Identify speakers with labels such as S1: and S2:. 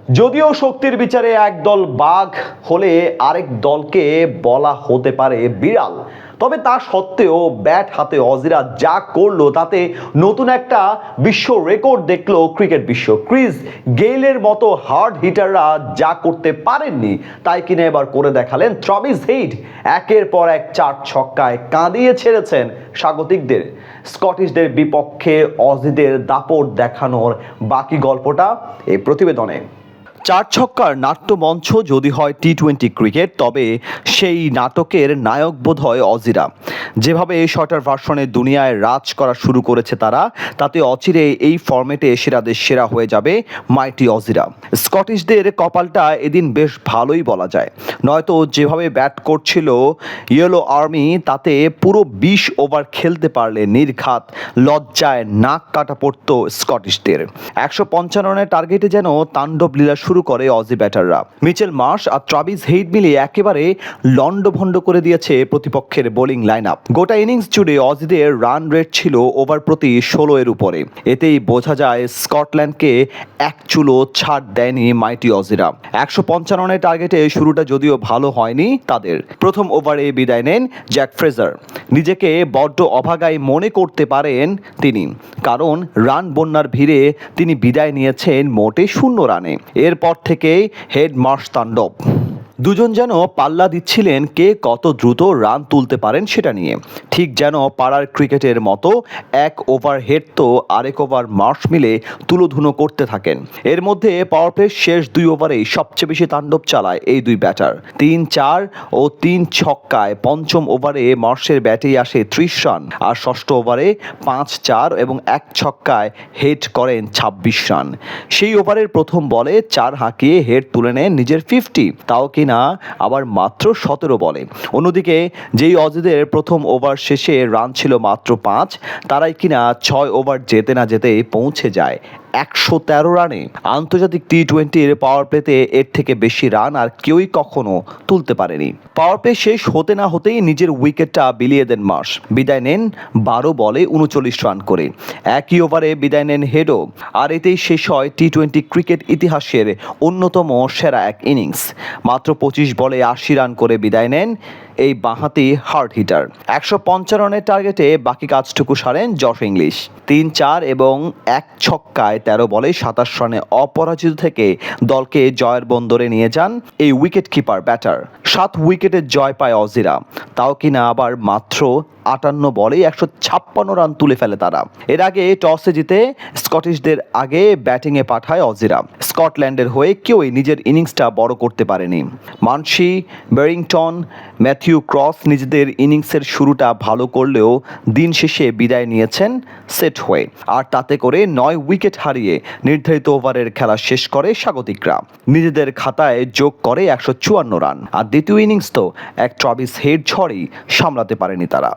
S1: যদিও শক্তির বিচারে একদল বাঘ হলে আরেক দলকে বলা হতে পারে বিড়াল, তবে তা সত্ত্বেও ব্যাট হাতে অজিরা যা করলো তাতে নতুন একটা বিশ্ব রেকর্ড দেখলো ক্রিকেট বিশ্ব। ক্রিস গেইলের মতো হার্ড হিটাররা যা করতে পারেননি তাই কিনা এবার করে দেখালেন ট্রাভিস হেড। একের পর এক 4 ছক্কায় কাঁদিয়ে ছেড়েছেন স্বাগতিকদের। স্কটিশদের বিপক্ষে অজিদের দাপট দেখানোর বাকি গল্পটা এই প্রতিবেদনে। 4 ছক্কার নাট্যমঞ্চ যদি হয় টি-20 ক্রিকেট, তবে সেই নাটকের নায়ক বোধ হয় অজিরা। যেভাবে শর্টার ভার্সনে দুনিয়ায় রাজ করা শুরু করেছে তারা, তাতে অচিরে এই ফরম্যাটে সেরাদের সেরা হয়ে যাবে মাইটি অজিরা। স্কটিশদের কপালটা এদিন বেশ ভালোই বলা যায়, নয়তো যেভাবে ব্যাট করছিল ইয়েলো আর্মি তাতে পুরো 20 ওভার খেলতে পারলে নির্ঘাত লজ্জায় নাক কাটা পড়ত স্কটিশদের। 155 রানের টার্গেটে যেন তাণ্ডব লীলা শুরু করে অজি ব্যাটাররা। মিচেল মার্শ আর ট্রাভিস হেড মিলিয়ে একেবারে লন্ডভন্ড করে দিয়েছে প্রতিপক্ষের বোলিং লাইন আপ। গোটা ইনিংস জুড়ে অজিদের রান রেট ছিল ওভার প্রতি 16 এর উপরে। এতেই বোঝা যায় স্কটল্যান্ডকে এক চুলো ছাড় দেয়নি মাইটি অজিরা। 155 রানের টার্গেটে শুরুটা যদিও ভালো হয়নি তাদের। প্রথম ওভারে বিদায় নেন জ্যাক ফ্রেজার। নিজেকে বড্ড অভাগাই মনে করতে পারেন তিনি, কারণ রান বন্যার ভিড়ে তিনি বিদায় নিয়েছেন মোটে 0 রানে। এরপর থেকেই হেড মার্শ তাণ্ডব। দুজন যেন পাল্লা দিচ্ছিলেন কে কত দ্রুত রান তুলতে পারেন সেটা নিয়ে। ঠিক যেন পাড়ার ক্রিকেটের মতো, এক ওভার হেড তো আরেক ওভার মার্শ মিলে তুলোধুনো করতে থাকেন। এর মধ্যে পাওয়ার প্লের শেষ 2 ওভারেই সবচেয়ে বেশি তাণ্ডব চালায় এই দুই ব্যাটার। 3-4 ও 3 ছক্কায় পঞ্চম ওভারে মার্শের ব্যাটেই আসে 30 রান, আর ষষ্ঠ ওভারে 5-4 এবং 1 ছক্কায় হেড করেন 26 রান। সেই ওভারের প্রথম বলে 4 হাঁকিয়ে হেড তুলে নেন নিজের 50, তাও কিনা আবার মাত্র 17 বলে। অন্যদিকে যেই অজিদের প্রথম ওভার শেষে রান ছিল মাত্র 5, তারাই কিনা 6 ওভার যেতে না যেতেই পৌঁছে যায় 113 রানে। আন্তর্জাতিক টি-20-র পাওয়ার প্লেতে এর থেকে বেশি রান আর কেউই কখনো তুলতে পারেনি। পাওয়ার প্লে শেষ হতে না হতেই নিজের উইকেটটা বিলিয়ে দেন মার্শ। বিদায় নেন 12 বলে 39 রান করে। একই ওভারে বিদায় নেন হেডও। আর এতেই শেষ হয় টি-20 ক্রিকেট ইতিহাসের অন্যতম সেরা এক ইনিংস। মাত্র 25 বলে 80 রান করে বিদায় নেন এই বাঁহাতি হার্ড হিটার। 155 রানের টার্গেটে বাকি কাজটুকু সারেন জশ ইংলিশ। 3-4 এবং 1 ছক্কায় 13 বলে 27 রানে অপরাজিত থেকে দলকে জয়ের বন্দরে নিয়ে যান এই উইকেট কিপার ব্যাটার। 7 উইকেটের জয় পায় অজিরা, তাও কিনা আবার মাত্র 58 বলেই 156 রান তুলে ফেলে তারা। এর আগে টসে জিতে স্কটিশদের আগে ব্যাটিংয়ে পাঠায় অজিরা। স্কটল্যান্ডের হয়ে কেউই নিজের ইনিংসটা বড় করতে পারেনি। মানসি, বেরিংটন, ম্যাথিউ ক্রস নিজেদের ইনিংসের শুরুটা ভালো করলেও দিন শেষে বিদায় নিয়েছেন সেট হয়ে। আর তাতে করে 9 উইকেট হারিয়ে নির্ধারিত ওভারের খেলা শেষ করে স্বাগতিকরা। নিজেদের খাতায় যোগ করে 154 রান। আর দ্বিতীয় ইনিংস তো এক ট্রাভিস হেড ঝড়ই সামলাতে পারেনি তারা।